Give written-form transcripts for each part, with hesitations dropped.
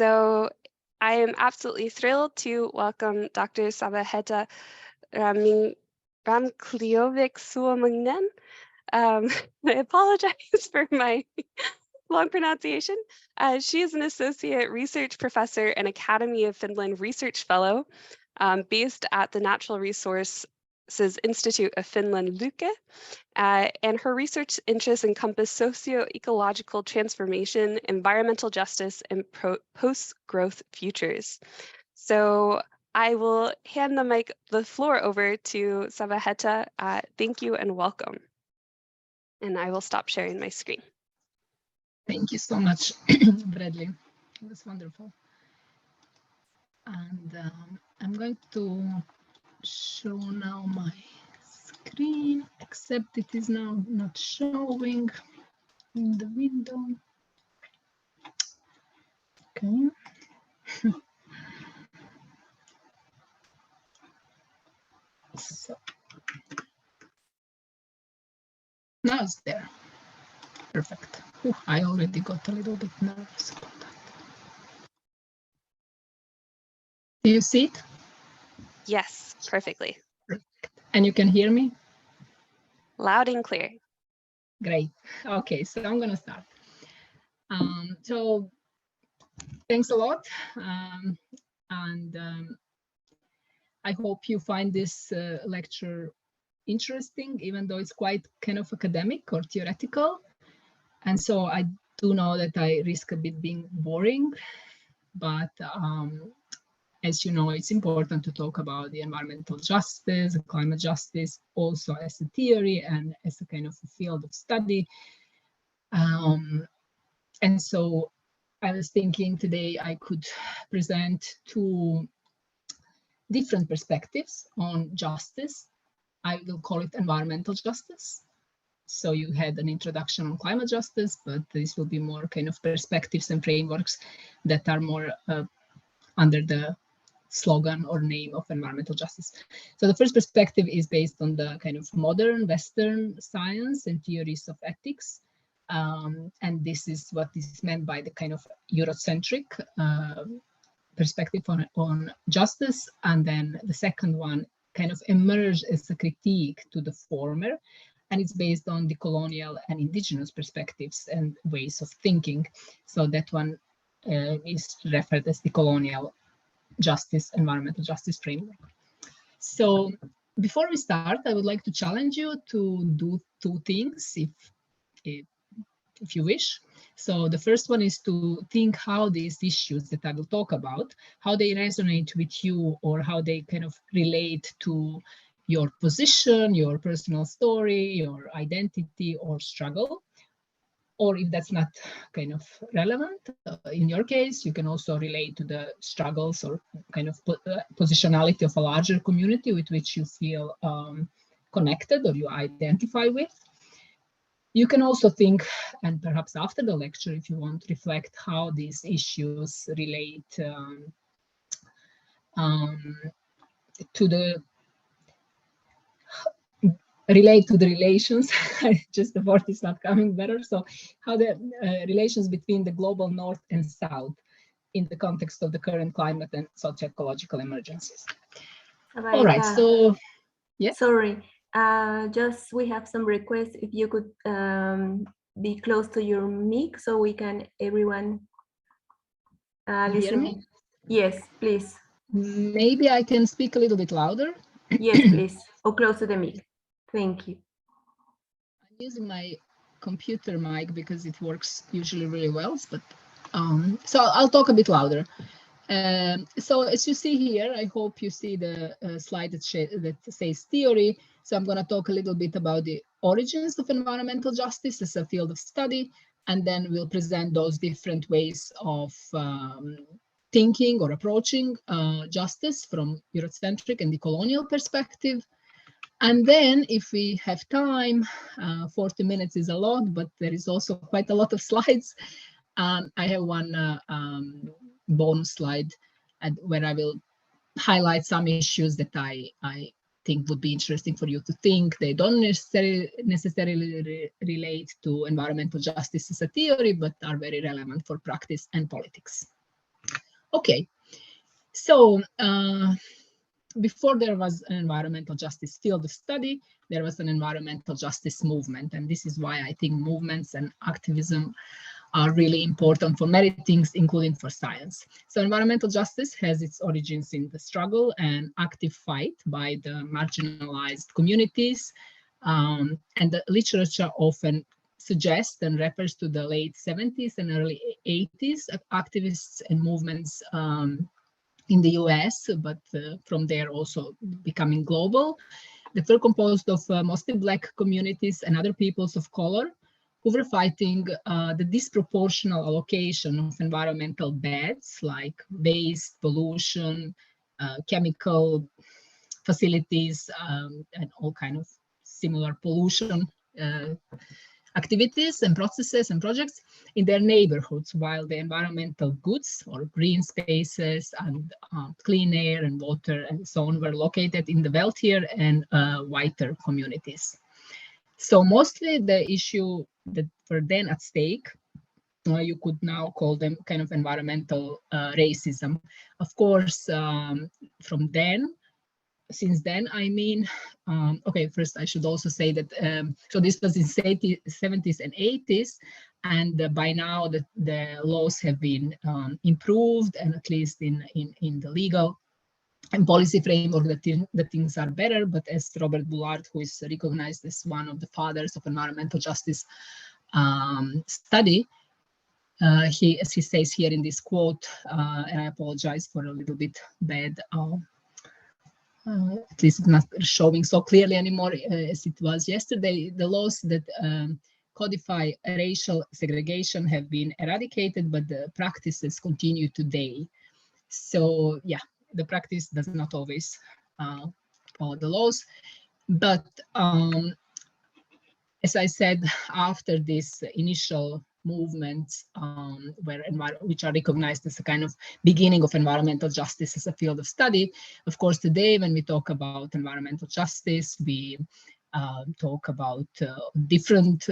So I am absolutely thrilled to welcome Dr. Sabaheta Ramkliovic-Suominen. I apologize for my long pronunciation. She is an associate research professor and Academy of Finland research fellow based at the Natural Resources Institute of Finland, Luke. And her research interests encompass socio-ecological transformation, environmental justice, and post-growth futures. So I will hand the floor over to Sabaheta. Thank you and welcome. And I will stop sharing my screen. Thank you so much, Bradley. It was wonderful. And I'm going to show now my screen, except it is now not showing in the window. Okay. So now it's there. Perfect. Ooh, I already got a little bit nervous about that. Do you see it? Yes, perfectly. Perfect. And you can hear me? Loud and clear. Great. Okay, so I'm going to start. So thanks a lot. I hope you find this lecture interesting, even though it's quite kind of academic or theoretical. And so I do know that I risk a bit being boring, but as you know, it's important to talk about the environmental justice, climate justice, also as a theory and as a kind of a field of study. And so I was thinking today I could present two different perspectives on justice. I will call it environmental justice. So you had an introduction on climate justice, but this will be more kind of perspectives and frameworks that are more under the slogan or name of environmental justice. So the first perspective is based on the kind of modern Western science and theories of ethics. And this is what is meant by the kind of Eurocentric perspective on justice. And then the second one kind of emerged as a critique to the former. And it's based on decolonial and indigenous perspectives and ways of thinking. So that one is referred as decolonial justice, environmental justice framework. So before we start, I would like to challenge you to do two things if you wish. So the first one is to think how these issues that I will talk about, how they resonate with you or how they kind of relate to your position, your personal story, your identity or struggle. Or if that's not kind of relevant, in your case, you can also relate to the struggles or kind of positionality of a larger community with which you feel connected or you identify with. You can also think, and perhaps after the lecture, if you want, reflect how these issues relate to the relations, just the word is not coming better. So how the relations between the global north and south in the context of the current climate and socio-ecological emergencies. All right, so yeah. Sorry, just we have some requests. If you could be close to your mic so we can everyone listen. Hear me? Yes, please. Maybe I can speak a little bit louder. Yes, please, or close to the mic. Thank you. I'm using my computer mic because it works usually really well, but so I'll talk a bit louder. So as you see here, I hope you see the slide that says theory. So I'm going to talk a little bit about the origins of environmental justice as a field of study, and then we'll present those different ways of thinking or approaching justice from Eurocentric and decolonial perspective. And then if we have time, 40 minutes is a lot, but there is also quite a lot of slides. I have one bonus slide where I will highlight some issues that I think would be interesting for you to think. They don't necessarily relate to environmental justice as a theory, but are very relevant for practice and politics. Okay, so before there was an environmental justice field of study, there was an environmental justice movement. And this is why I think movements and activism are really important for many things, including for science. So environmental justice has its origins in the struggle and active fight by the marginalized communities. And the literature often suggests and refers to the late 70s and early 80s activists and movements in the US, but from there also becoming global. They were composed of mostly Black communities and other peoples of color who were fighting the disproportional allocation of environmental bads like waste, pollution, chemical facilities, and all kind of similar pollution activities and processes and projects in their neighborhoods, while the environmental goods or green spaces and clean air and water and so on were located in the wealthier and whiter communities. So mostly the issue that were then at stake, you could now call them kind of environmental racism. Of course, since then, I mean, okay, first I should also say that, so this was in 70s and 80s, and by now the laws have been improved, and at least in the legal and policy framework, that things are better. But as Robert Bullard, who is recognized as one of the fathers of environmental justice study, as he says here in this quote, and I apologize for a little bit bad, at least it's not showing so clearly anymore as it was yesterday. The laws that codify racial segregation have been eradicated, but the practices continue today. So yeah, the practice does not always follow the laws. But as I said, after this initial movements which are recognized as a kind of beginning of environmental justice as a field of study. Of course, today when we talk about environmental justice, we talk about different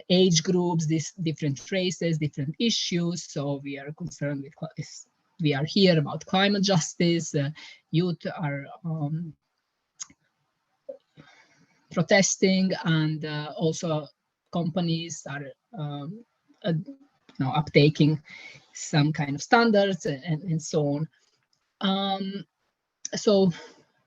age groups, these different races, different issues. So we are concerned with, we are here about climate justice, youth are protesting, and also companies are uptaking some kind of standards and so on. So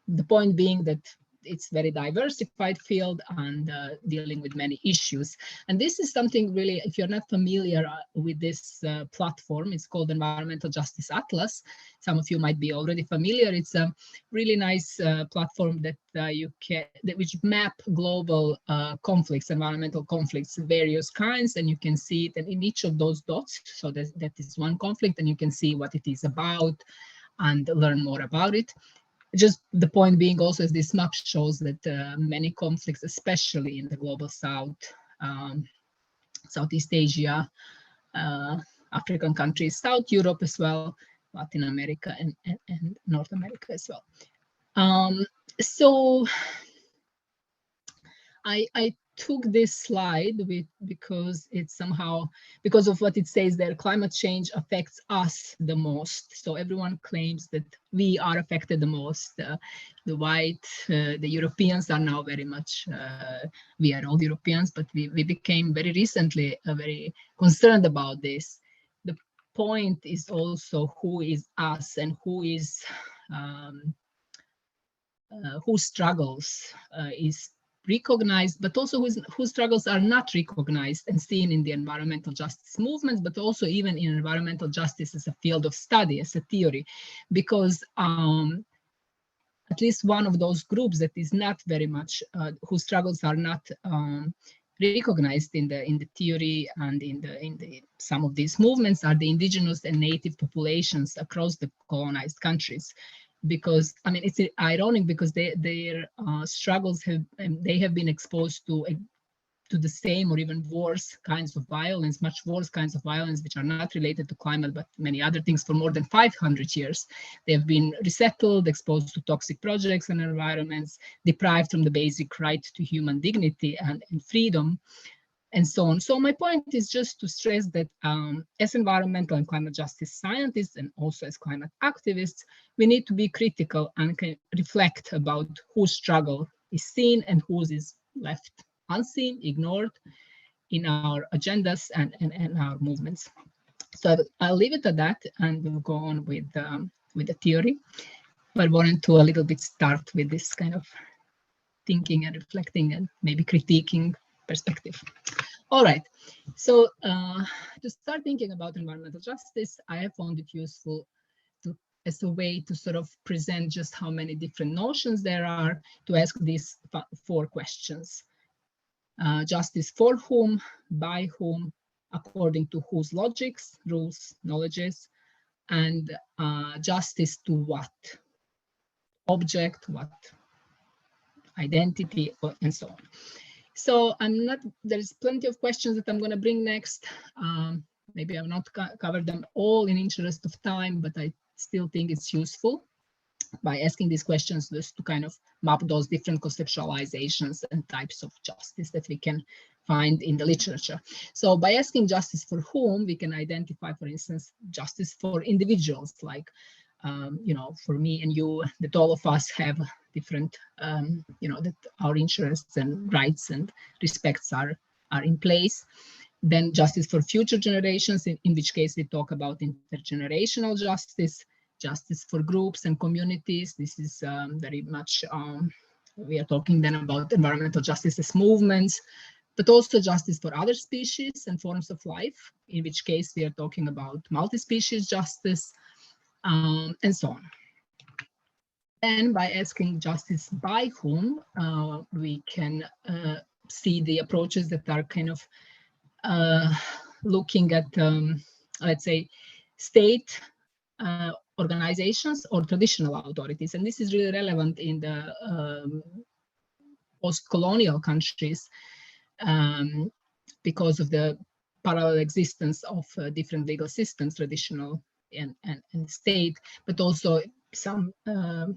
the point being that it's very diversified field and dealing with many issues. And this is something really, if you're not familiar with this platform, it's called Environmental Justice Atlas. Some of you might be already familiar. It's a really nice platform that you can, which map global conflicts, environmental conflicts, various kinds, and you can see it in each of those dots. So that is one conflict, and you can see what it is about and learn more about it. Just the point being also, as this map shows, that many conflicts, especially in the global south, Southeast Asia, African countries, South Europe as well, Latin America, and North America as well. So I took this slide because it's somehow, because of what it says there, climate change affects us the most. So everyone claims that we are affected the most. The white, the Europeans are now very much, we are all Europeans, but we became very recently very concerned about this. The point is also who is us and who is, who struggles is recognized, but also whose struggles are not recognized and seen in the environmental justice movements, but also even in environmental justice as a field of study, as a theory, because at least one of those groups that is not very much, whose struggles are not recognized in the theory and in the some of these movements are the indigenous and native populations across the colonized countries. Because I mean, it's ironic because their struggles have been exposed to the same or even worse kinds of violence, much worse kinds of violence, which are not related to climate, but many other things for more than 500 years. They have been resettled, exposed to toxic projects and environments, deprived from the basic right to human dignity and freedom. and so on. So my point is just to stress that as environmental and climate justice scientists, and also as climate activists, we need to be critical and can reflect about whose struggle is seen and whose is left unseen, ignored in our agendas and our movements. So I'll leave it at that, and we'll go on with the theory. But I wanted to a little bit start with this kind of thinking and reflecting and maybe critiquing perspective. All right, so to start thinking about environmental justice, I have found it useful as a way to sort of present just how many different notions there are, to ask these 4 questions. Justice for whom, by whom, according to whose logics, rules, knowledges, and justice to what object, what identity, and so on. So there's plenty of questions that I'm going to bring next. Maybe I've not covered them all in interest of time, but I still think it's useful by asking these questions just to kind of map those different conceptualizations and types of justice that we can find in the literature. So by asking justice for whom, we can identify, for instance, justice for individuals, like, you know, for me and you, that all of us have different, you know, that our interests and rights and respects are in place. Then justice for future generations, in which case we talk about intergenerational justice, justice for groups and communities. This is very much, we are talking then about environmental justice as movements, but also justice for other species and forms of life, in which case we are talking about multi-species justice, and so on. And by asking justice by whom, we can see the approaches that are kind of looking at, let's say, state organizations or traditional authorities. And this is really relevant in the post-colonial countries because of the parallel existence of different legal systems, traditional and state, but also some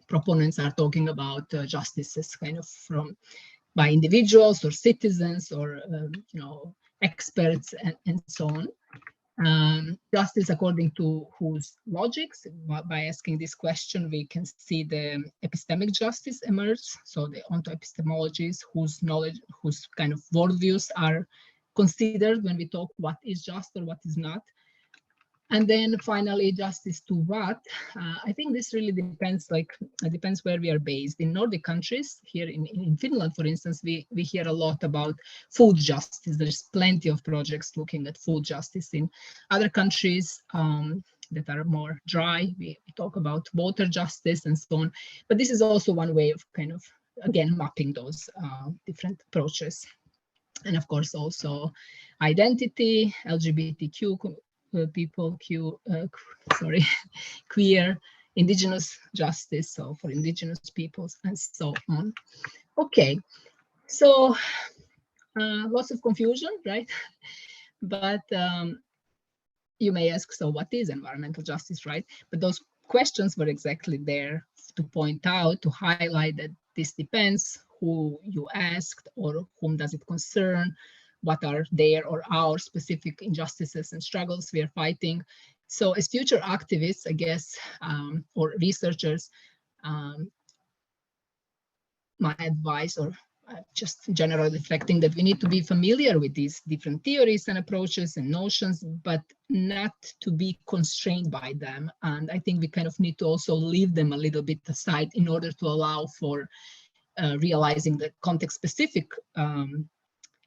proponents are talking about justice as kind of by individuals or citizens or you know, experts and so on. Justice according to whose logics. By asking this question, we can see the epistemic justice emerge. So the onto epistemologies whose knowledge, whose kind of worldviews are considered when we talk what is just or what is not. And then finally, justice to what? I think this really depends, like, it depends where we are based. In Nordic countries, here in Finland, for instance, we hear a lot about food justice. There's plenty of projects looking at food justice. In other countries that are more dry, we talk about water justice and so on. But this is also one way of kind of, again, mapping those different approaches. And of course, also identity, LGBTQ people, queer, indigenous justice, so for indigenous peoples and so on. Okay, so lots of confusion, right? But you may ask, so what is environmental justice, right? But those questions were exactly there to point out, to highlight that this depends who you asked or whom does it concern, what are their or our specific injustices and struggles we are fighting. So as future activists, I guess, or researchers, my advice, or just generally reflecting, that we need to be familiar with these different theories and approaches and notions, but not to be constrained by them. And I think we kind of need to also leave them a little bit aside in order to allow for realizing the context-specific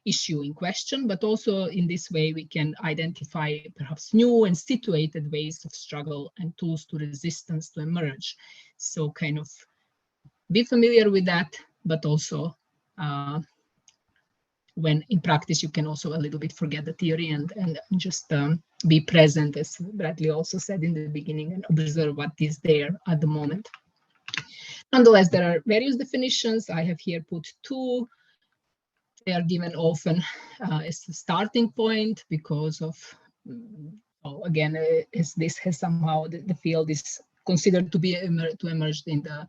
issue in question, but also in this way we can identify perhaps new and situated ways of struggle and tools to resistance to emerge. So kind of be familiar with that, but also when in practice you can also a little bit forget the theory and just be present, as Bradley also said in the beginning, and observe what is there at the moment. Nonetheless, there are various definitions. I have here put 2. They are given often as a starting point because of, again, as this has somehow, the field is considered to be to emerge in the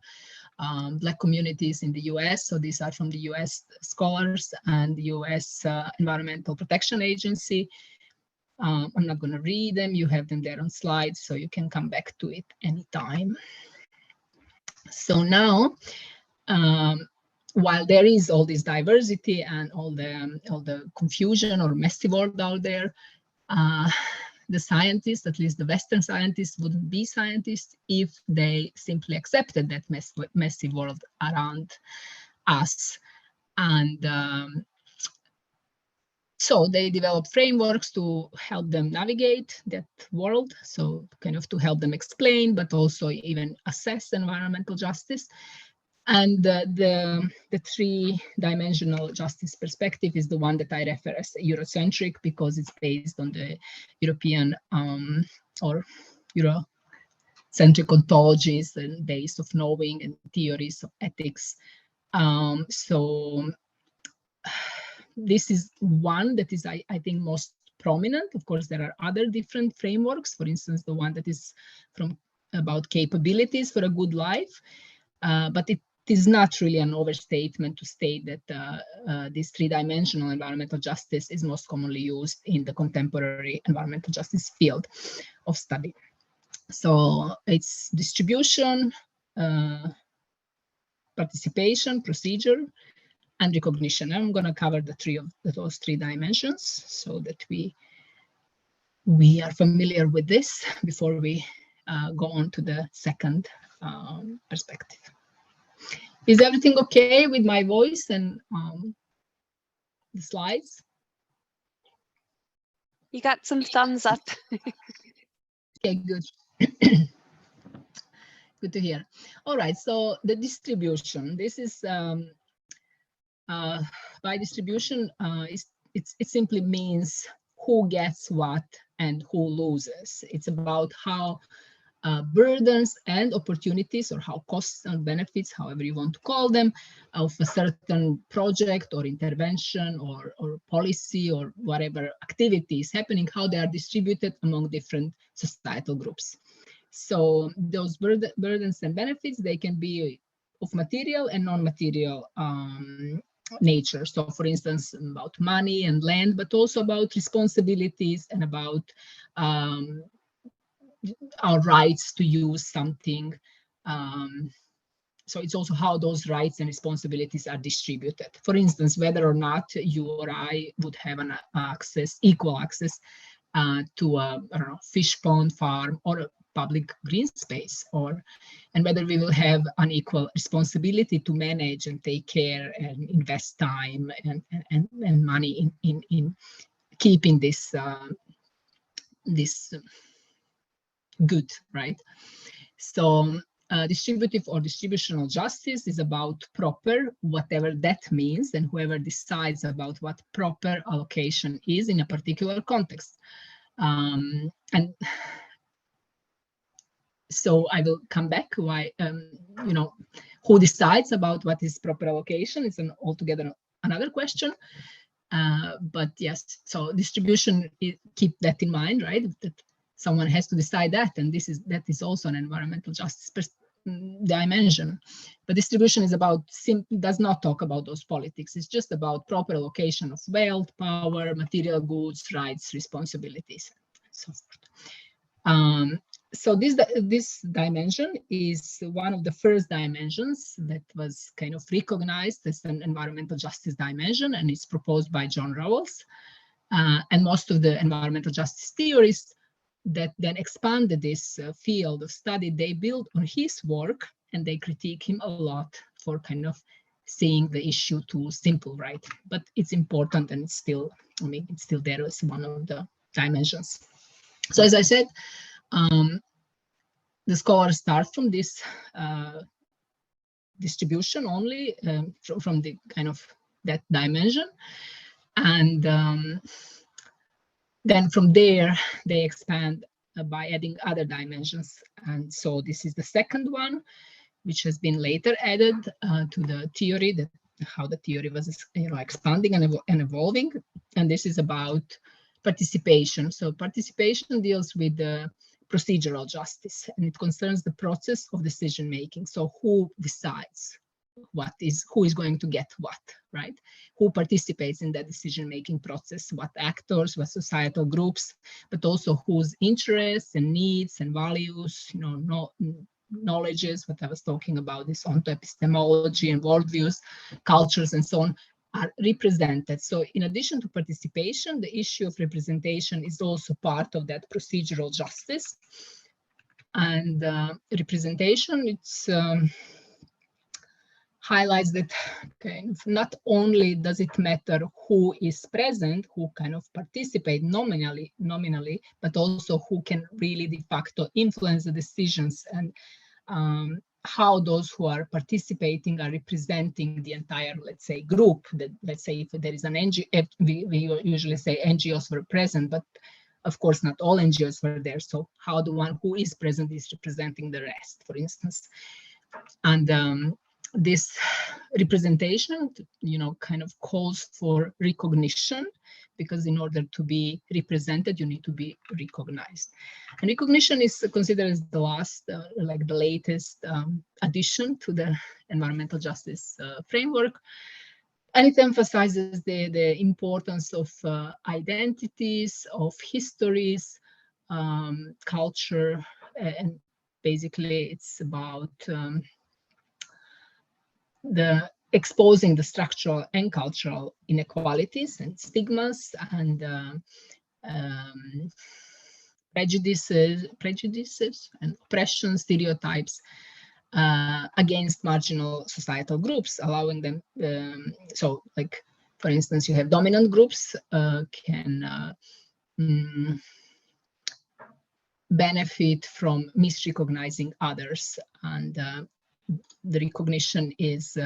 Black communities in the US. So these are from the US scholars and the US Environmental Protection Agency. I'm not going to read them. You have them there on slides, so you can come back to it anytime. So now, while there is all this diversity and all the confusion or messy world out there, the scientists, at least the Western scientists, wouldn't be scientists if they simply accepted that messy world around us. And so they develop frameworks to help them navigate that world. So kind of to help them explain, but also even assess environmental justice. And the three-dimensional justice perspective is the one that I refer as Eurocentric, because it's based on the European or Eurocentric ontologies and base of knowing and theories of ethics. So this is one that is, I think, most prominent. Of course, there are other different frameworks. For instance, the one that is about capabilities for a good life, but it is not really an overstatement to state that this three-dimensional environmental justice is most commonly used in the contemporary environmental justice field of study. So it's distribution, participation, procedure, and recognition. I'm going to cover those three dimensions so that we are familiar with this before we go on to the second perspective. Is everything okay with my voice and the slides? You got some thumbs up. Okay, good. Good to hear. All right, so the distribution. This is by distribution, it simply means who gets what and who loses. It's about how burdens and opportunities, or how costs and benefits, however you want to call them, of a certain project or intervention or policy or whatever activity is happening, how they are distributed among different societal groups. So those burdens and benefits, they can be of material and non-material nature. So for instance, about money and land, but also about responsibilities and about our rights to use something. So it's also how those rights and responsibilities are distributed. For instance, whether or not you or I would have an equal access to a fish pond farm or a public green space, and whether we will have unequal responsibility to manage and take care and invest time and money in keeping this good, right? So distributive or distributional justice is about proper, whatever that means, and whoever decides about what proper allocation is in a particular context. And so I will come back why, who decides about what is proper allocation is altogether another question. But yes, so distribution, keep that in mind, right? That someone has to decide that, and that is also an environmental justice dimension. But distribution is does not talk about those politics. It's just about proper allocation of wealth, power, material goods, rights, responsibilities, and so forth. So this dimension is one of the first dimensions that was kind of recognized as an environmental justice dimension, and it's proposed by John Rawls. And most of the environmental justice theorists that then expanded this field of study, they build on his work, and they critique him a lot for kind of seeing the issue too simple, right? But it's important, and it's still there as one of the dimensions. So as I said, the scholars start from this distribution only, from the kind of that dimension, and then from there they expand by adding other dimensions. And so this is the second one, which has been later added to the theory, that how the theory was expanding and evolving. And this is about participation. So participation deals with the procedural justice, and it concerns the process of decision making. So who decides who is going to get what, right? Who participates in that decision-making process, what actors, what societal groups, but also whose interests and needs and values, knowledges, what I was talking about, this onto epistemology and worldviews, cultures and so on, are represented. So in addition to participation, the issue of representation is also part of that procedural justice. And representation, it's highlights that kind of not only does it matter who is present, who kind of participate nominally, but also who can really de facto influence the decisions, and how those who are participating are representing the entire, let's say, group. That, let's say, if there is an NGO, we usually say NGOs were present, but of course not all NGOs were there. So how the one who is present is representing the rest, for instance. And this representation, kind of calls for recognition, because in order to be represented, you need to be recognized. And recognition is considered as the last, like the latest addition to the environmental justice framework. And it emphasizes the importance of identities, of histories, culture, and basically it's about the exposing the structural and cultural inequalities and stigmas and prejudices and oppression stereotypes against marginal societal groups, allowing them. So, like, for instance, you have dominant groups can benefit from misrecognizing others, and the recognition is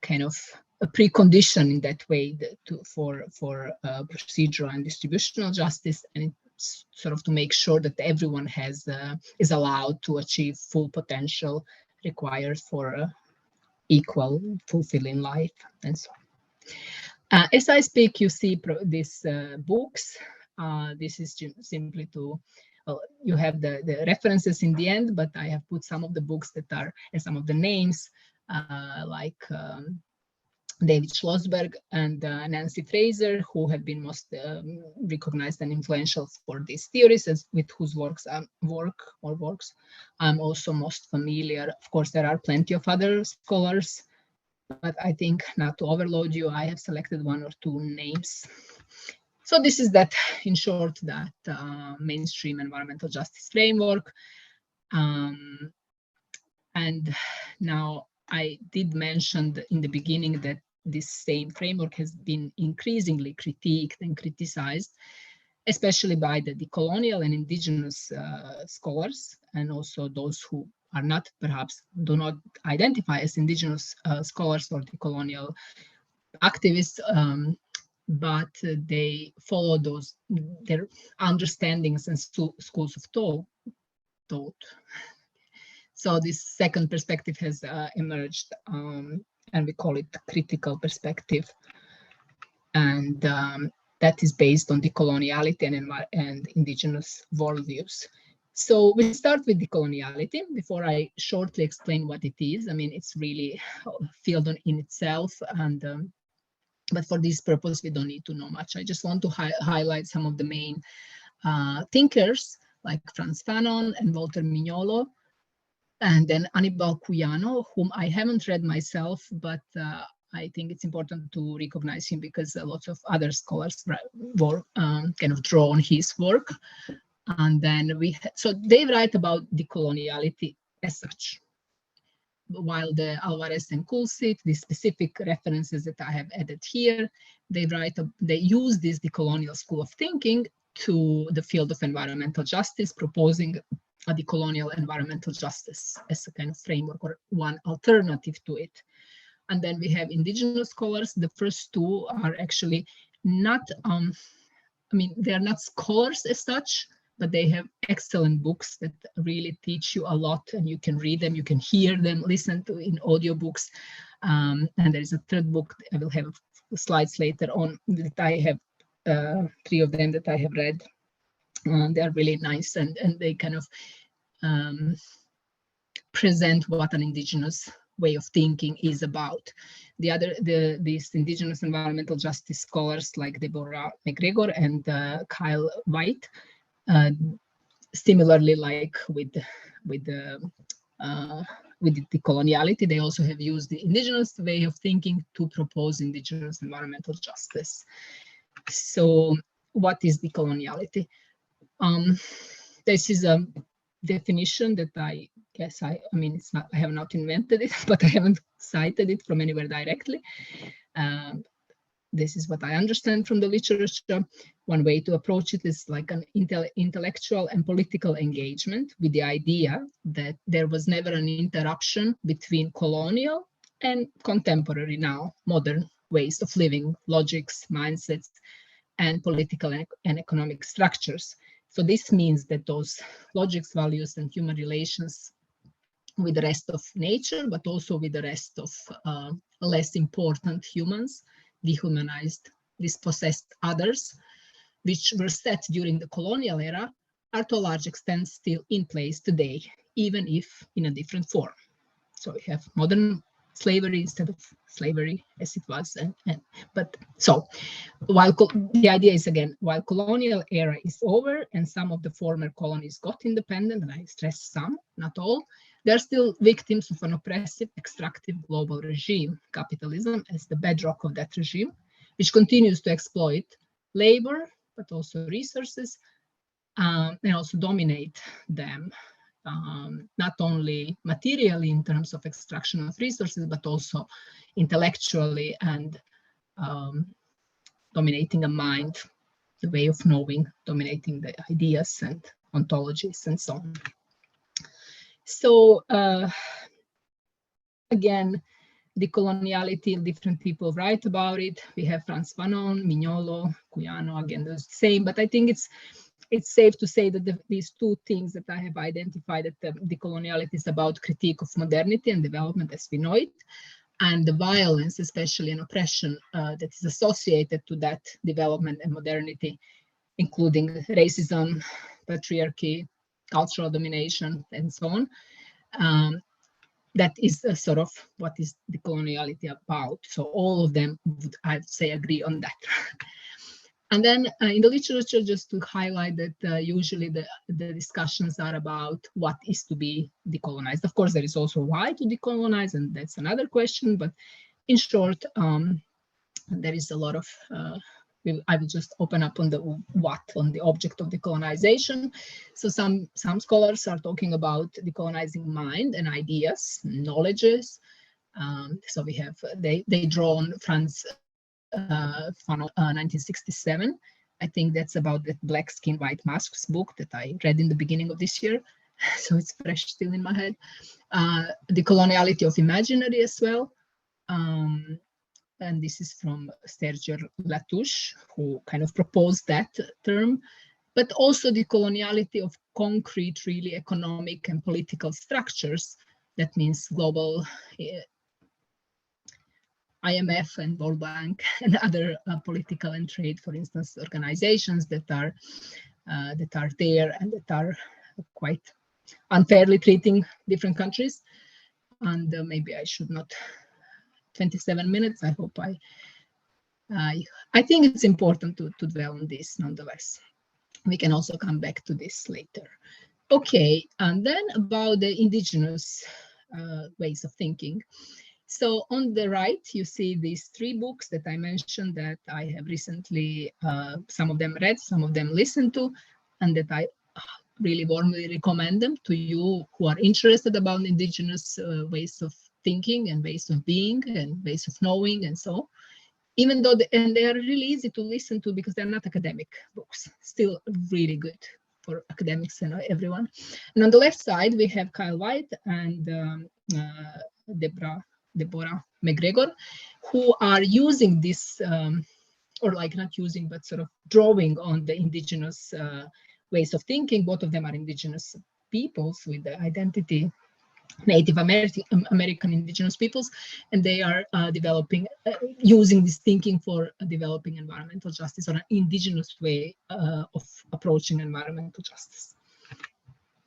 kind of a precondition in that way for procedural and distributional justice, and it's sort of to make sure that everyone is allowed to achieve full potential required for equal, fulfilling life, and so on. As I speak, you see these books. This is simply to. Well, you have the references in the end, but I have put some of the books that are, and some of the names, like David Schlossberg and Nancy Fraser, who have been most recognized and influential for these theories, with whose works I'm also most familiar. Of course, there are plenty of other scholars, but I think, not to overload you, I have selected one or two names. So this is that, in short, that mainstream environmental justice framework. And now I did mention in the beginning that this same framework has been increasingly critiqued and criticized, especially by the decolonial and indigenous scholars, and also those who are not, perhaps do not identify as indigenous scholars or decolonial activists, but they follow their understandings and schools of thought. So this second perspective has emerged, and we call it the critical perspective, and that is based on decoloniality and indigenous worldviews. So we start with decoloniality. Before I shortly explain what it is, I mean, it's really a field in itself, and but for this purpose, we don't need to know much. I just want to highlight some of the main thinkers, like Frantz Fanon and Walter Mignolo, and then Anibal Cuyano, whom I haven't read myself, but I think it's important to recognize him because lots of other scholars kind of draw on his work. And then so they write about decoloniality as such. While the Alvarez and Kulsit, the specific references that I have added here, they use this decolonial school of thinking to the field of environmental justice, proposing a decolonial environmental justice as a kind of framework or one alternative to it. And then we have indigenous scholars. The first two are actually not, I mean, they are not scholars as such, but they have excellent books that really teach you a lot, and you can read them, you can hear them, listen to in audiobooks. And there is a third book, I will have slides later on, that I have, three of them that I have read. They are really nice, and they kind of present what an indigenous way of thinking is about. These indigenous environmental justice scholars like Deborah McGregor and Kyle White, similarly, like with decoloniality, they also have used the indigenous way of thinking to propose indigenous environmental justice. So, what is decoloniality? This is a definition that I guess I mean, it's not, I have not invented it, but I haven't cited it from anywhere directly. This is what I understand from the literature. One way to approach it is like an intellectual and political engagement with the idea that there was never an interruption between colonial and contemporary, now modern ways of living, logics, mindsets, and political and economic structures. So this means that those logics, values, and human relations with the rest of nature, but also with the rest of less important humans, dehumanized, dispossessed others, which were set during the colonial era, are to a large extent still in place today, even if in a different form. So we have modern slavery instead of slavery as it was. But so while the idea is, again, while colonial era is over and some of the former colonies got independent, and I stress some, not all, they're still victims of an oppressive, extractive global regime, capitalism as the bedrock of that regime, which continues to exploit labor, but also resources, and also dominate them. Not only materially in terms of extraction of resources, but also intellectually and dominating a mind, the way of knowing, dominating the ideas and ontologies and so on. So again, decoloniality, different people write about it. We have Frantz Fanon, Mignolo, Cuyano, again, the same, but I think it's safe to say that these two things that I have identified, that decoloniality is about critique of modernity and development as we know it, and the violence, especially in oppression, that is associated to that development and modernity, including racism, patriarchy, cultural domination, and so on. That is sort of what is decoloniality about. So all of them would, I'd say, agree on that. And then in the literature, just to highlight that usually the discussions are about what is to be decolonized. Of course, there is also why to decolonize, and that's another question. But in short, there is a lot of, I will just open up on the what, on the object of decolonization. So some scholars are talking about decolonizing mind and ideas, knowledges. So we have, they draw on Frantz Fanon, 1967. I think that's about the Black Skin, White Masks book that I read in the beginning of this year. So it's fresh still in my head. The coloniality of imaginary as well. And this is from Sergio Latouche, who kind of proposed that term, but also the coloniality of concrete, really economic and political structures. That means global IMF and World Bank and other political and trade, for instance, organizations that are there and that are quite unfairly treating different countries. And maybe I should not. 27 minutes. I hope I think it's important to dwell on this nonetheless. We can also come back to this later. Okay, and then about the indigenous ways of thinking. So on the right, you see these three books that I mentioned that I have recently, some of them read, some of them listened to, and that I really warmly recommend them to you who are interested about indigenous ways of thinking and ways of being and ways of knowing and so. Even though they are really easy to listen to because they're not academic books, still really good for academics and everyone. And on the left side, we have Kyle White and Deborah McGregor, who are using this, or like not using, but sort of drawing on the indigenous ways of thinking. Both of them are indigenous peoples with the identity Native American indigenous peoples, and they are developing, using this thinking for developing environmental justice, or an indigenous way of approaching environmental justice.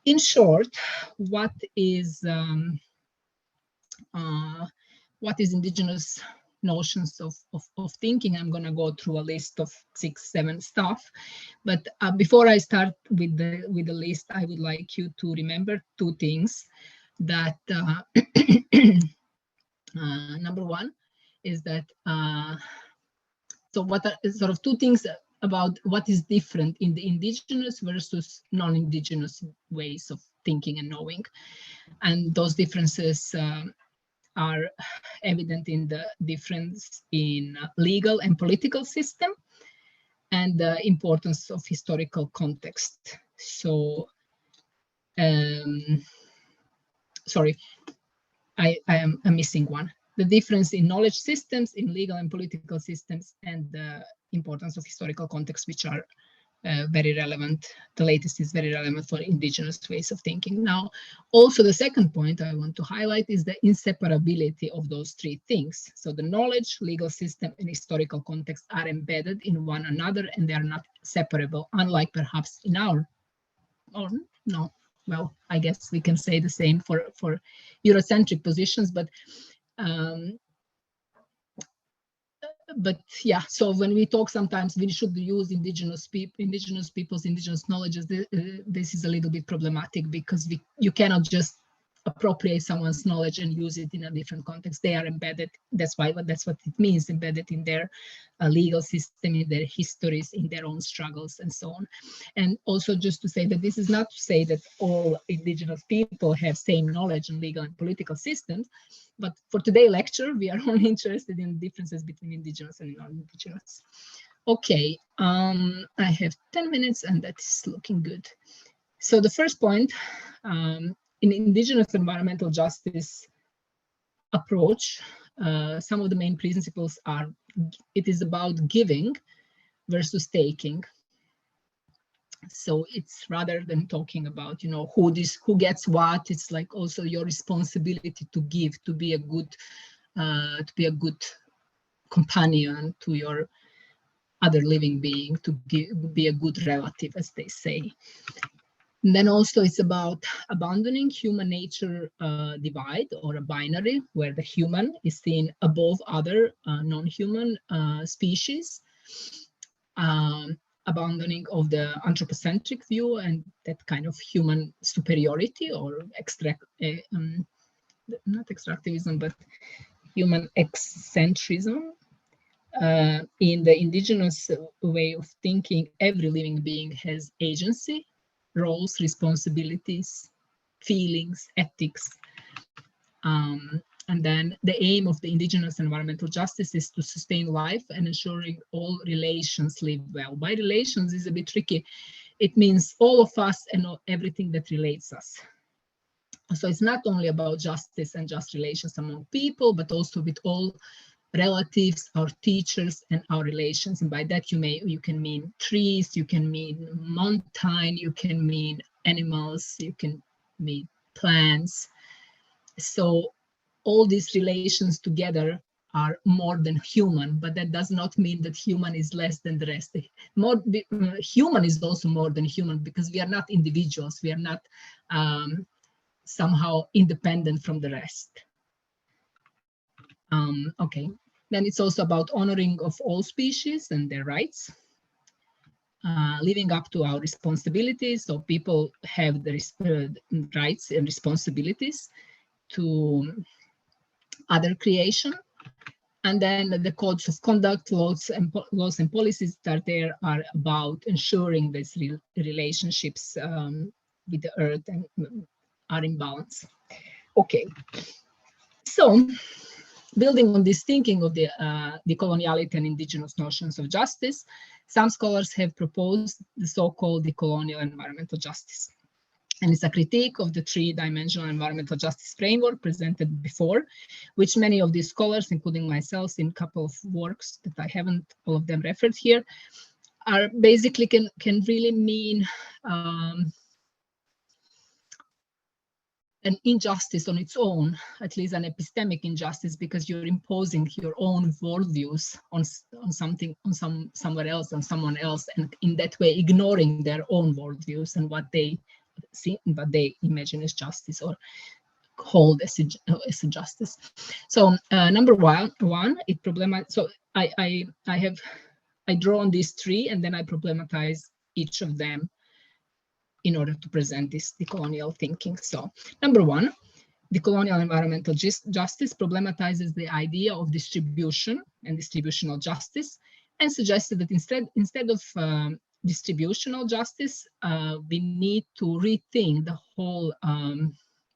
In short, what is indigenous notions of thinking? I'm going to go through a list of 6-7 stuff, but before I start with the list, I would like you to remember two things. That number one is that so what are sort of two things about what is different in the indigenous versus non-indigenous ways of thinking and knowing, and those differences are evident in the difference in legal and political system and the importance of historical context. So sorry, I'm missing one. The difference in knowledge systems, in legal and political systems, and the importance of historical context, which are very relevant. The latest is very relevant for indigenous ways of thinking. Now, also the second point I want to highlight is the inseparability of those three things. So the knowledge, legal system, and historical context are embedded in one another, and they are not separable, unlike perhaps in our, or no, well, I guess we can say the same for Eurocentric positions, but yeah, so when we talk, sometimes we should use indigenous peoples, indigenous knowledges. This is a little bit problematic, because you cannot just appropriate someone's knowledge and use it in a different context. They are embedded. That's what it means, embedded in their legal system, in their histories, in their own struggles, and so on. And also, just to say that this is not to say that all indigenous people have same knowledge in legal and political systems, but for today's lecture, we are only interested in differences between indigenous and non-indigenous. Okay, I have 10 minutes, and that is looking good. So the first point, in indigenous environmental justice approach, some of the main principles are, it is about giving versus taking. So it's rather than talking about, you know, who gets what, it's like also your responsibility to give, to be a good companion to your other living being, to be a good relative, as they say. And then also it's about abandoning human nature divide, or a binary, where the human is seen above other non-human species. Abandoning of the anthropocentric view and that kind of human superiority, or not extractivism, but human excentrism. In the indigenous way of thinking, every living being has agency, roles, responsibilities, feelings, ethics. And then the aim of the indigenous environmental justice is to sustain life and ensuring all relations live well. By relations is a bit tricky. It means all of us and everything that relates us. So it's not only about justice and just relations among people, but also with all relatives, our teachers, and our relations. And by that you can mean trees, you can mean mountain, you can mean animals, you can mean plants. So all these relations together are more than human, but that does not mean that human is less than the rest. Human is also more than human, because we are not individuals. We are not somehow independent from the rest. Okay, then it's also about honoring of all species and their rights, living up to our responsibilities. So people have the rights and responsibilities to other creation. And then the codes of conduct, laws and policies that are there are about ensuring these relationships with the earth and are in balance. Okay, so building on this thinking of the decoloniality and indigenous notions of justice, some scholars have proposed the so-called decolonial environmental justice. And it's a critique of the three-dimensional environmental justice framework presented before, which many of these scholars, including myself in a couple of works that I haven't all of them referred here, are basically can really mean an injustice on its own, at least an epistemic injustice, because you're imposing your own worldviews on something, on somewhere else, on someone else, and in that way ignoring their own worldviews and what they see, what they imagine as justice or hold as a justice. So number one, it problematizes. So I draw on these three, and then I problematize each of them in order to present this decolonial thinking. So number one, decolonial environmental justice problematizes the idea of distribution and distributional justice, and suggested that instead of distributional justice, we need to rethink the whole,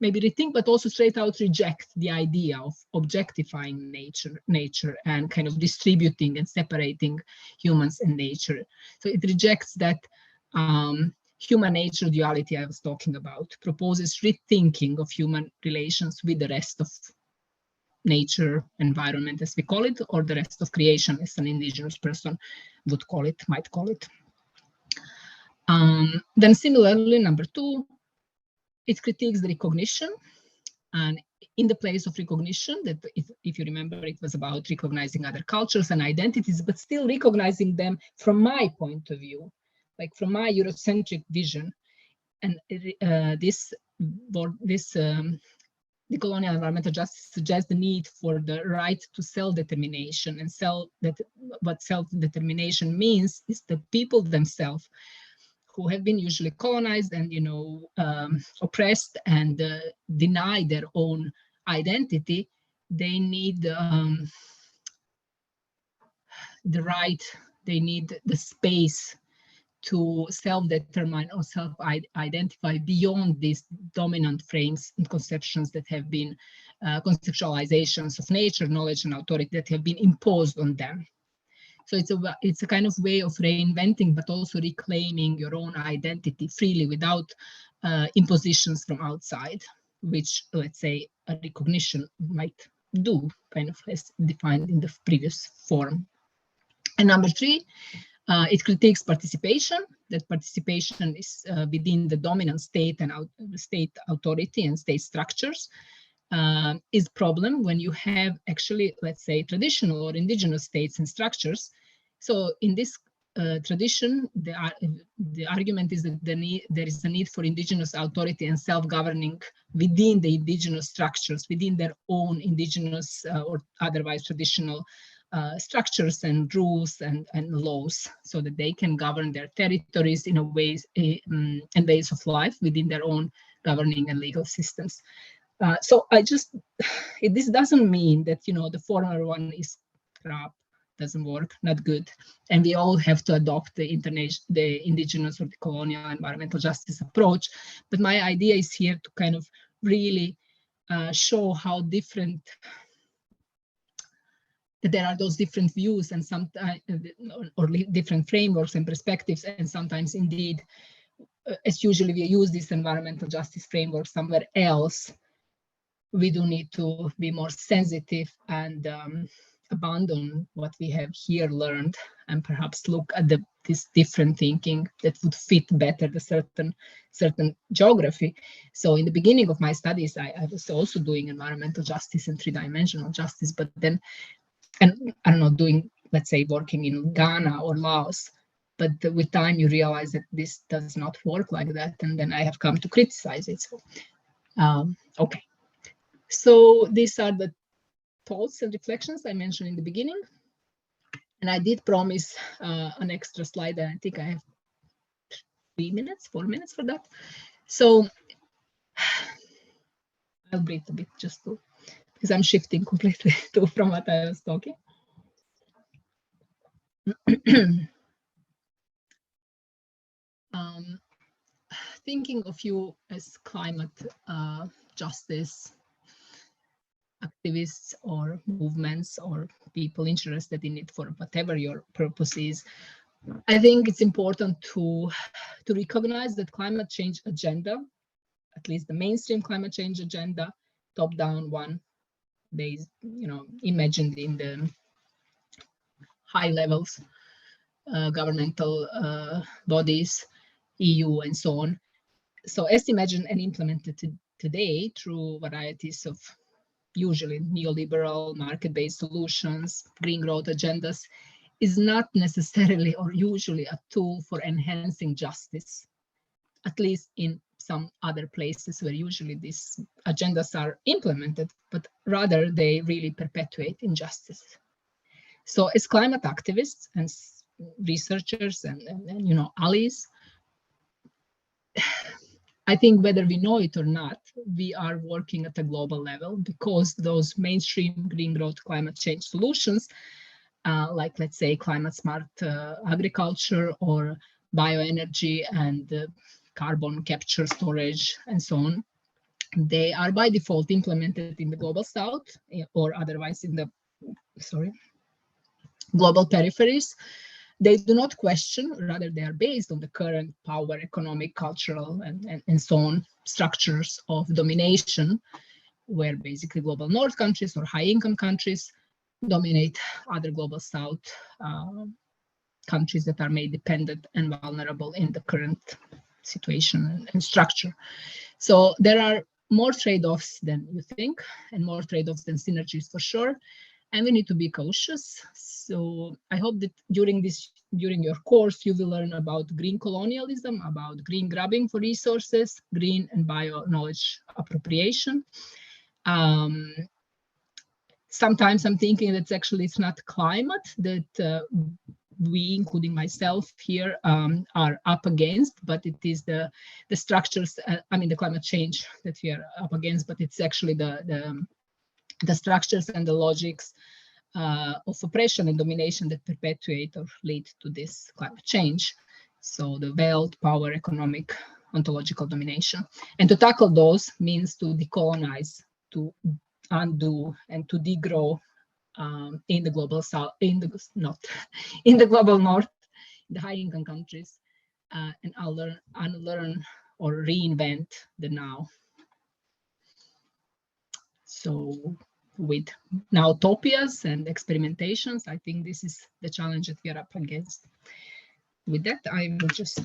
maybe rethink, but also straight out reject the idea of objectifying nature and kind of distributing and separating humans and nature. So it rejects that human nature duality I was talking about, proposes rethinking of human relations with the rest of nature, environment, as we call it, or the rest of creation, as an indigenous person would call it, might call it. Then similarly, number two, it critiques the recognition, and in the place of recognition, that if you remember, it was about recognizing other cultures and identities, but still recognizing them from my point of view, like from my Eurocentric vision. And this decolonial environmental justice suggests the need for the right to self-determination, and what self-determination means is the people themselves, who have been usually colonized and oppressed and deny their own identity. They need the right, they need the space to self-determine or self-identify beyond these dominant frames and conceptions that have been conceptualizations of nature, knowledge, and authority that have been imposed on them. So it's a kind of way of reinventing, but also reclaiming your own identity freely without impositions from outside, which, let's say, a recognition might do, kind of as defined in the previous form. And number three, it critiques participation, that participation is within the dominant state and state authority and state structures, is problem when you have actually, let's say, traditional or indigenous states and structures. So in this tradition, the argument is that there is a need for indigenous authority and self-governing within the indigenous structures, within their own indigenous or otherwise traditional structures and rules and laws, so that they can govern their territories in a ways and ways of life within their own governing and legal systems. So this doesn't mean that, the former one is crap, doesn't work, not good, and we all have to adopt the indigenous or the colonial environmental justice approach. But my idea is here to kind of really show how different, that there are those different views and sometimes or different frameworks and perspectives, and sometimes indeed, as usually we use this environmental justice framework somewhere else, we do need to be more sensitive and abandon what we have here learned, and perhaps look at this different thinking that would fit better the certain geography. So in the beginning of my studies, I was also doing environmental justice and three-dimensional justice, but then, and I don't know, doing, let's say, working in Ghana or Laos, but with time you realize that this does not work like that, and then I have come to criticize it. So, okay. So these are the thoughts and reflections I mentioned in the beginning. And I did promise an extra slide, and I think I have 4 minutes for that. So I'll breathe a bit just to, because I'm shifting completely from what I was talking. Thinking of you as climate justice activists or movements or people interested in it for whatever your purpose is, I think it's important to recognize that climate change agenda, at least the mainstream climate change agenda, top-down one, based, imagined in the high levels, governmental bodies, EU and so on. So as imagined and implemented today through varieties of usually neoliberal market-based solutions, green growth agendas, is not necessarily or usually a tool for enhancing justice, at least in some other places where usually these agendas are implemented, but rather they really perpetuate injustice. So as climate activists and researchers and allies, I think whether we know it or not, we are working at a global level because those mainstream green growth climate change solutions, like let's say climate smart agriculture or bioenergy and carbon capture storage and so on, they are by default implemented in the global south or otherwise in the, global peripheries. They do not question, rather they are based on the current power, economic, cultural, and so on structures of domination, where basically global north countries or high income countries dominate other global south countries that are made dependent and vulnerable in the current situation and structure. So there are more trade-offs than you think and more trade-offs than synergies for sure. And we need to be cautious. So I hope that during your course, you will learn about green colonialism, about green grabbing for resources, green and bio knowledge appropriation. Sometimes I'm thinking that actually it's not climate that we, including myself here, are up against, but it is the structures, the climate change that we are up against, but it's actually the structures and the logics of oppression and domination that perpetuate or lead to this climate change. So the wealth, power, economic, ontological domination. And to tackle those means to decolonize, to undo, and to degrow in the global south, in the global north, the high-income countries, and unlearn or reinvent the now. So with now utopias and experimentations, I think this is the challenge that we are up against. With that, I will just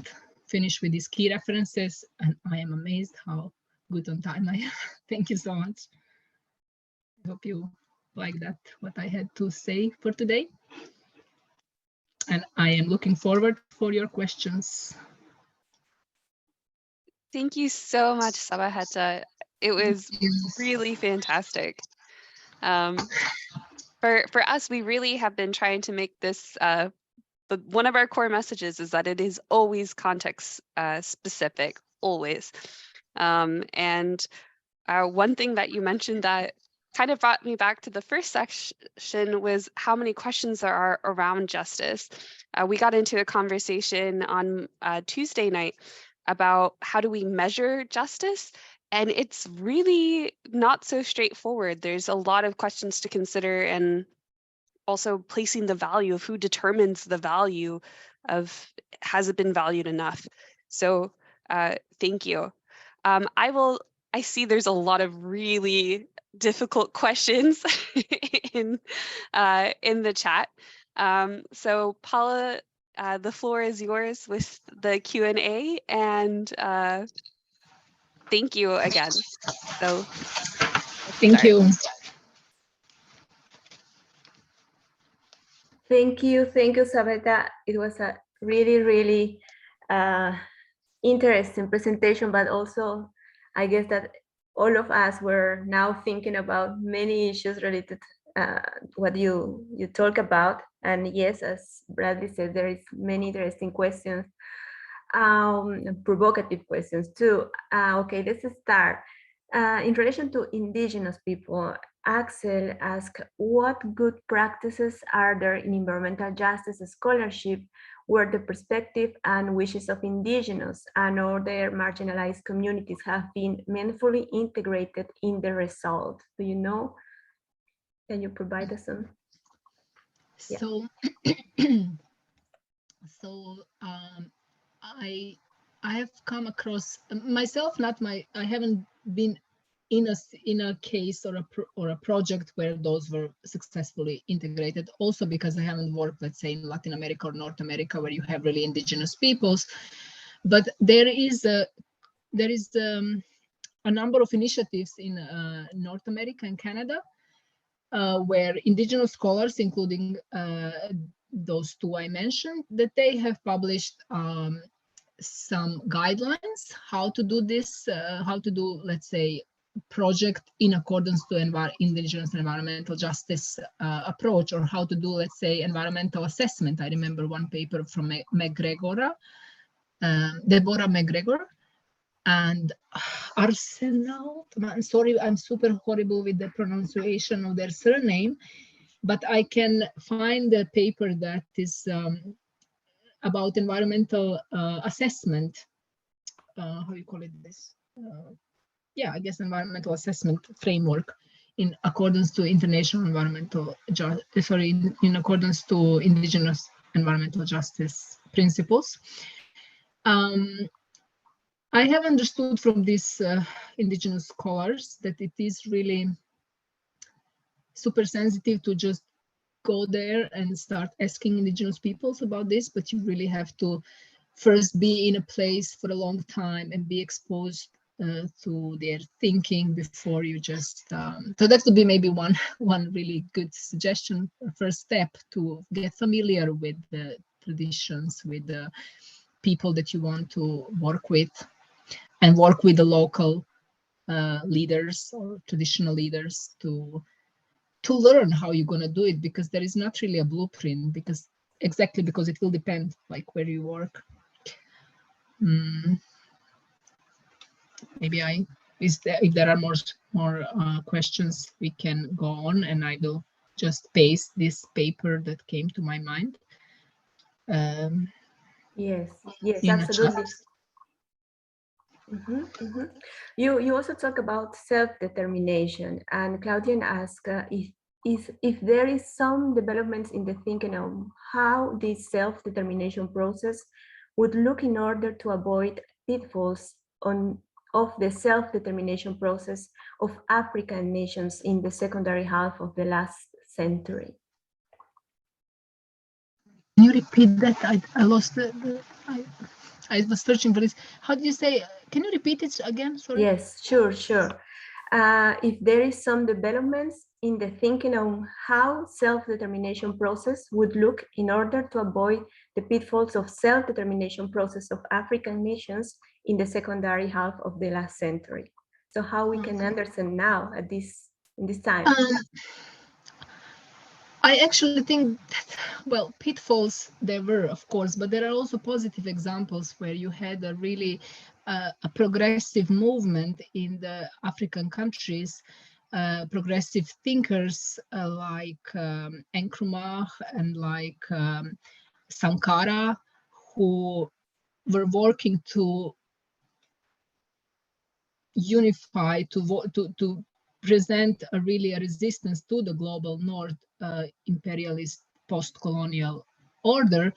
finish with these key references, and I am amazed how good on time I am. Thank you so much. I hope you like that, what I had to say for today. And I am looking forward for your questions. Thank you so much, Sabaheta. It was really fantastic. For us, we really have been trying to make this, but one of our core messages is that it is always context specific, always. And one thing that you mentioned that kind of brought me back to the first section was how many questions there are around justice. We got into a conversation on Tuesday night about how do we measure justice, and it's really not so straightforward. There's a lot of questions to consider, and also placing the value of who determines the value of, has it been valued enough? So thank you. I see there's a lot of really difficult questions in the chat. So Paula, the floor is yours with the Q&A, and thank you again. So thank you. Thank you, Sabaheta. It was a really interesting presentation, but also I guess that all of us were now thinking about many issues related what you talk about. And yes, as Bradley said, there is many interesting questions, provocative questions too. Okay, let's start. In relation to indigenous people, Axel asked, what good practices are there in environmental justice scholarship where the perspective and wishes of indigenous and other marginalized communities have been meaningfully integrated in the result? Do you know? Can you provide us some? Yeah. So, I have come across myself, I haven't been in a case or a project where those were successfully integrated, also because I haven't worked, let's say, in Latin America or North America where you have really indigenous peoples. But there is a a number of initiatives in North America and Canada, where indigenous scholars, including those two I mentioned, that they have published some guidelines how to do this, how to do, let's say, project in accordance to indigenous environmental justice approach, or how to do, let's say, environmental assessment. I remember one paper from Deborah McGregor and Arsenal. I'm sorry, I'm super horrible with the pronunciation of their surname, but I can find a paper that is about environmental assessment. How you call it this? Yeah, I guess environmental assessment framework in accordance to international environmental in accordance to indigenous environmental justice principles. I have understood from these indigenous scholars that it is really super sensitive to just go there and start asking indigenous peoples about this, but you really have to first be in a place for a long time and be exposed to their thinking before you just so that would be maybe one really good suggestion, first step, to get familiar with the traditions, with the people that you want to work with, and work with the local leaders or traditional leaders to learn how you're going to do it, because there is not really a blueprint, because it will depend like where you work. Maybe if there are more questions, we can go on, and I will just paste this paper that came to my mind. Yes, absolutely. You also talk about self-determination, and Claudian asked if there is some developments in the thinking of how this self-determination process would look in order to avoid pitfalls of the self-determination process of African nations in the secondary half of the last century. Can you repeat that? I lost I was searching for this. How did you say? Can you repeat it again? Sorry. Yes, sure. If there is some developments in the thinking on how self-determination process would look in order to avoid the pitfalls of self-determination process of African nations in the secondary half of the last century. So how we can understand now at in this time? I actually think that, well, pitfalls there were, of course, but there are also positive examples where you had a really a progressive movement in the African countries, progressive thinkers like Nkrumah and like Sankara, who were working to unify, to present a resistance to the global North imperialist post-colonial order,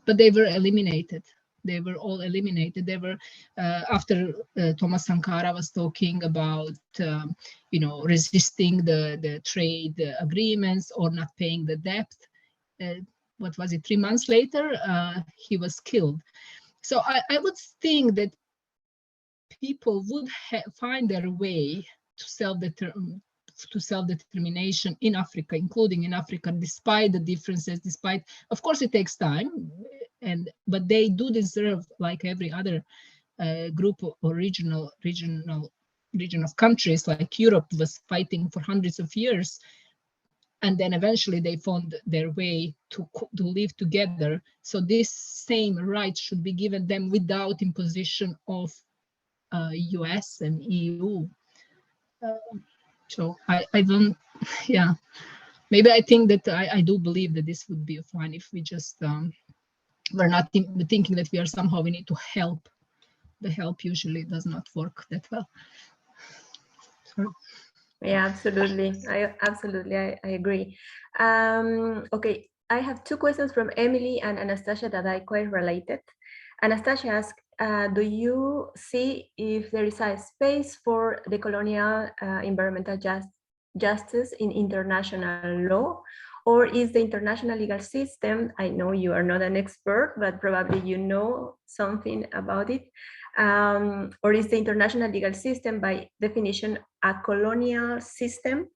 but they were eliminated. They were all eliminated. They were after Thomas Sankara was talking about resisting the trade agreements or not paying the debt. What was it? 3 months later, he was killed. So I would think that people would find their way to self-determination in Africa, including in Africa, despite the differences, of course, it takes time, but they do deserve, like every other group or region of countries, like Europe was fighting for hundreds of years, and then eventually they found their way to live together. So this same right should be given them without imposition of US and EU. So I don't, yeah, maybe I think that I do believe that this would be fine if we just we're not thinking that we need to help. The help usually does not work that well. Sorry. Yeah, absolutely. I agree. Okay, I have two questions from Emily and Anastasia that are quite related. Anastasia asked, do you see if there is a space for decolonial environmental justice in international law, or is the international legal system, I know you are not an expert, but probably you know something about it, or is the international legal system by definition a colonial system,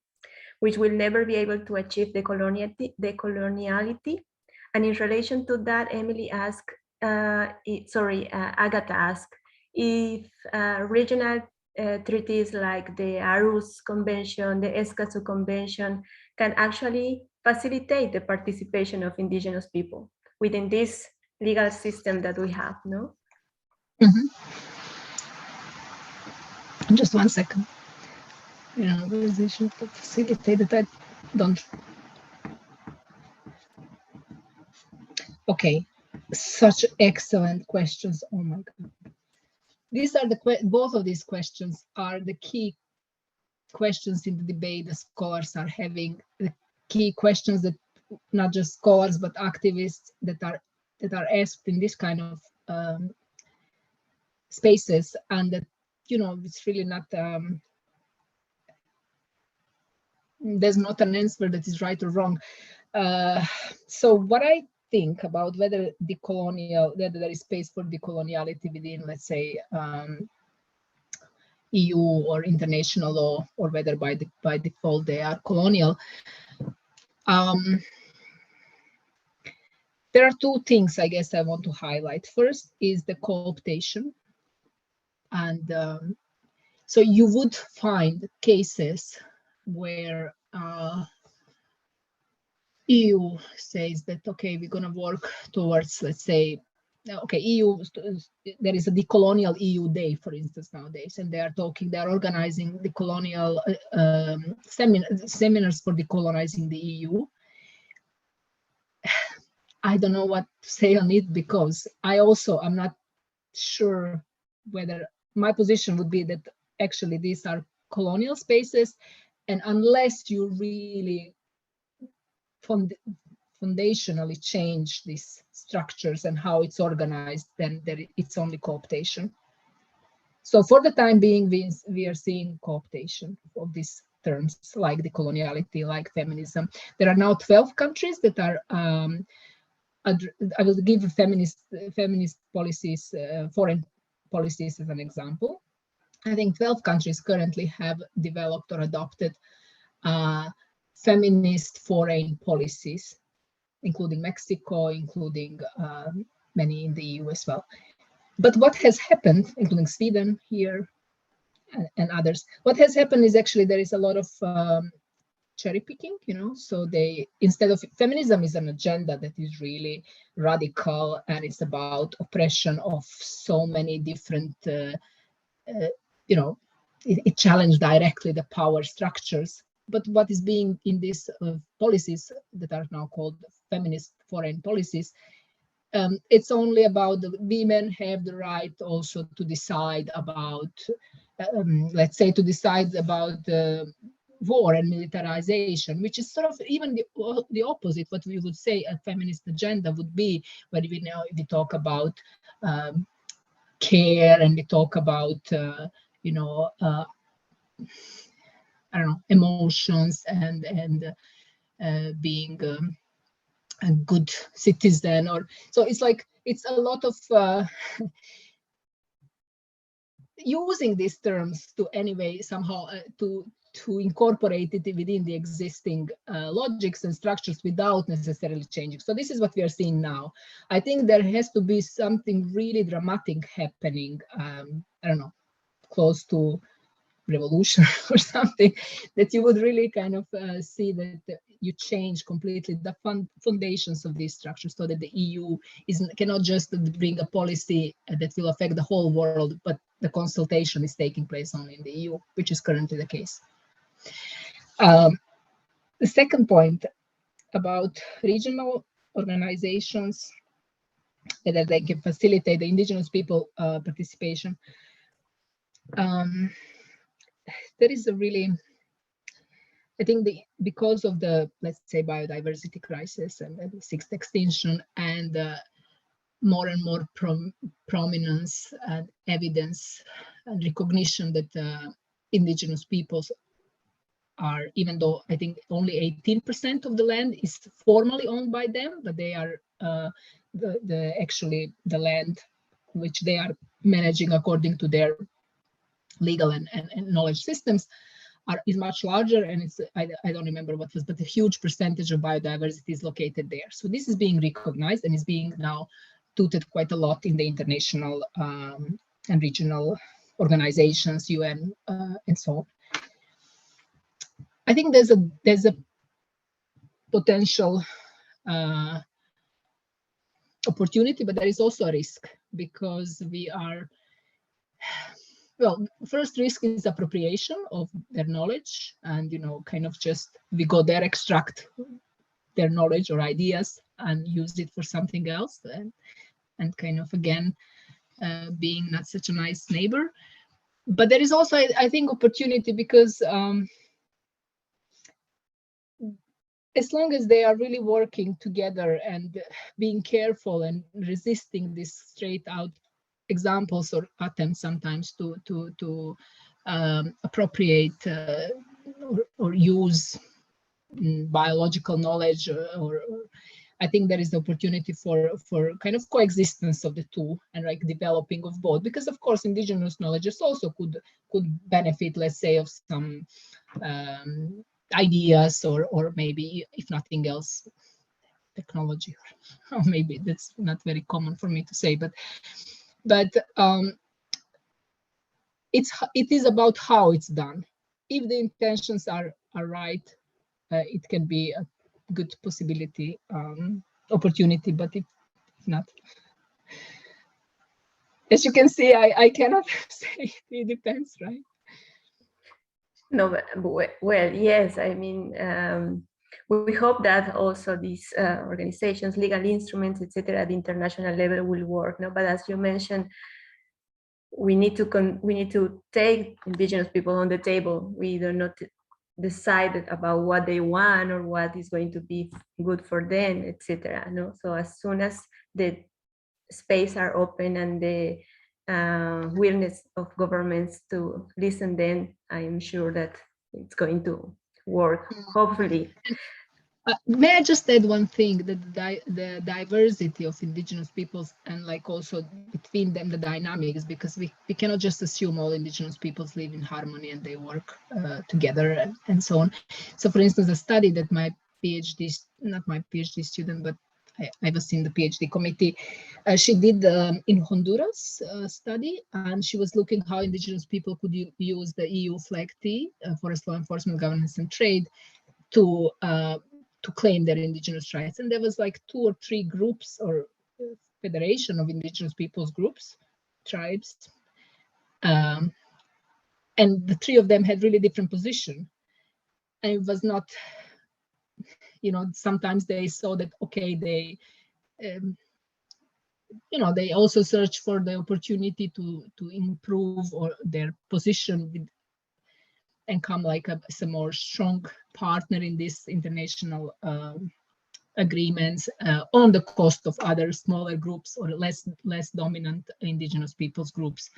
which will never be able to achieve decoloniality? And in relation to that, Emily asked, Agatha asked, if regional treaties like the Aarhus Convention, the Escazú Convention, can actually facilitate the participation of indigenous people within this legal system that we have, no? Mm-hmm. Just 1 second. Organization to facilitate that I don't. Okay, such excellent questions. Oh my God. These are both of these questions are the key questions in the debate the scholars are having, the key questions that not just scholars but activists that are asked in this kind of spaces, and that it's really not there's not an answer that is right or wrong. So what I think about whether there is space for decoloniality within, let's say, EU or international law, or whether by default they are colonial. There are two things I guess I want to highlight. First is the cooptation. And so you would find cases where EU says that, okay, we're going to work towards, let's say, okay, EU, there is a decolonial EU day, for instance, nowadays, and they're organizing decolonial seminars for decolonizing the EU. I don't know what to say on it, because I'm not sure whether my position would be that actually these are colonial spaces, and unless you really foundationally change these structures and how it's organized, then it's only cooptation. So for the time being, we are seeing cooptation of these terms like decoloniality, like feminism. There are now 12 countries that are I will give feminist policies, foreign policies as an example. I think 12 countries currently have developed or adopted feminist foreign policies, including Mexico, including many in the EU as well. But what has happened, including Sweden here and others, what has happened is actually there is a lot of cherry picking, so instead of feminism is an agenda that is really radical, and it's about oppression of so many different, it challenged directly the power structures. But what is being in these policies that are now called feminist foreign policies, it's only about the women have the right also to decide about, let's say, to decide about war and militarization, which is sort of even the opposite. What we would say a feminist agenda would be, when we talk about care, and we talk about I don't know, emotions and being a good citizen, or so it's a lot of using these terms to anyway somehow to incorporate it within the existing logics and structures without necessarily changing. So this is what we are seeing now. I think there has to be something really dramatic happening, I don't know, close to revolution or something, that you would really kind of see that you change completely the foundations of these structures, so that the EU cannot just bring a policy that will affect the whole world, but the consultation is taking place only in the EU, which is currently the case. The second point about regional organizations, that they can facilitate the indigenous people participation. There is a really, I think because of the, let's say, biodiversity crisis and the sixth extinction, and more and more prominence and evidence and recognition that indigenous peoples are, even though I think only 18% of the land is formally owned by them, but they are actually the land which they are managing according to their legal and knowledge systems, is much larger, and it's I don't remember what was, but a huge percentage of biodiversity is located there. So this is being recognized and is being now touted quite a lot in the international and regional organizations, UN, and so on. I think there's a potential opportunity, but there is also a risk, because we are, well, first risk is appropriation of their knowledge, and kind of just we go there, extract their knowledge or ideas and use it for something else, and kind of again being not such a nice neighbor. But there is also, I think, opportunity, because as long as they are really working together and being careful and resisting these straight out examples or attempts sometimes to appropriate or use biological knowledge, or I think there is the opportunity for kind of coexistence of the two, and like developing of both, because of course indigenous knowledges also could benefit, let's say, of some ideas, or maybe, if nothing else, technology, or maybe that's not very common for me to say, but it is about how it's done. If the intentions are right, it can be a good possibility, opportunity, but if not, as you can see, I cannot say. It depends, right? No, but, well, yes, I mean, we hope that also these organizations, legal instruments, etc., at the international level will work. No, but as you mentioned, we need to take indigenous people on the table. We do not decide about what they want or what is going to be good for them, etc. No, so as soon as the space are open and the willingness of governments to listen, then I am sure that it's going to work, hopefully. May I just add one thing, that the diversity of indigenous peoples, and like also between them the dynamics, because we cannot just assume all indigenous peoples live in harmony and they work together and so on. So for instance, a study that my PhD, not my PhD student, but I was in the PhD committee, she did in Honduras study, and she was looking how indigenous people could use the EU FLAG-T, Forest Law Enforcement, Governance and Trade, to claim their indigenous rights. And there was like 2 or 3 groups, or federation of indigenous peoples groups, tribes, and the 3 of them had really different position. And it was not, sometimes they saw that, okay, they they also search for the opportunity to improve or their position with, and come like as a more strong partner in this international agreements on the cost of other smaller groups or less dominant indigenous peoples groups.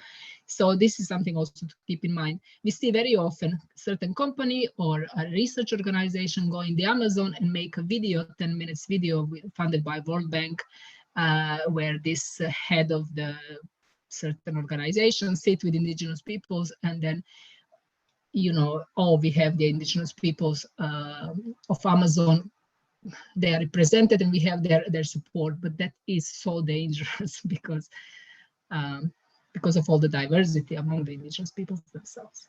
So this is something also to keep in mind. We see very often certain company or a research organization go in the Amazon and make a video, 10 minutes video funded by World Bank, where this head of the certain organization sit with indigenous peoples, and then we have the indigenous peoples of Amazon, they are represented and we have their support, but that is so dangerous because of all the diversity among the indigenous peoples themselves.